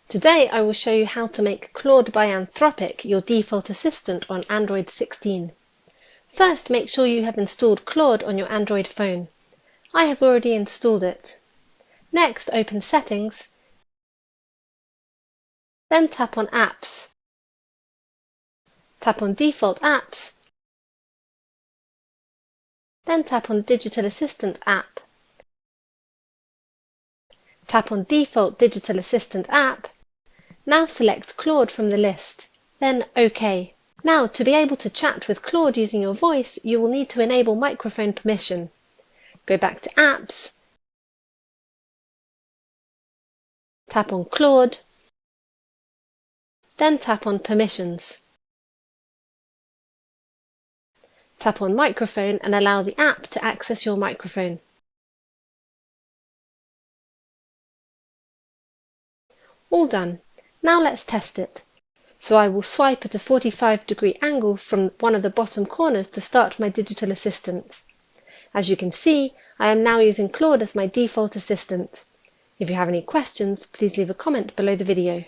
Today I will show you how to make Claude by Anthropic your default assistant on Android 16. First, make sure you have installed Claude on your Android phone. I have already installed it. Next, open Settings, then tap on Apps. Tap on Default Apps, then tap on Digital Assistant app. Tap on Default Digital Assistant app. Now select Claude from the list, then OK. Now, to be able to chat with Claude using your voice, you will need to enable microphone permission. Go back to Apps, tap on Claude, then tap on Permissions. Tap on Microphone and allow the app to access your microphone. All done. Now let's test it. So I will swipe at a 45-degree angle from one of the bottom corners to start my digital assistant. As you can see, I am now using Claude as my default assistant. If you have any questions, please leave a comment below the video.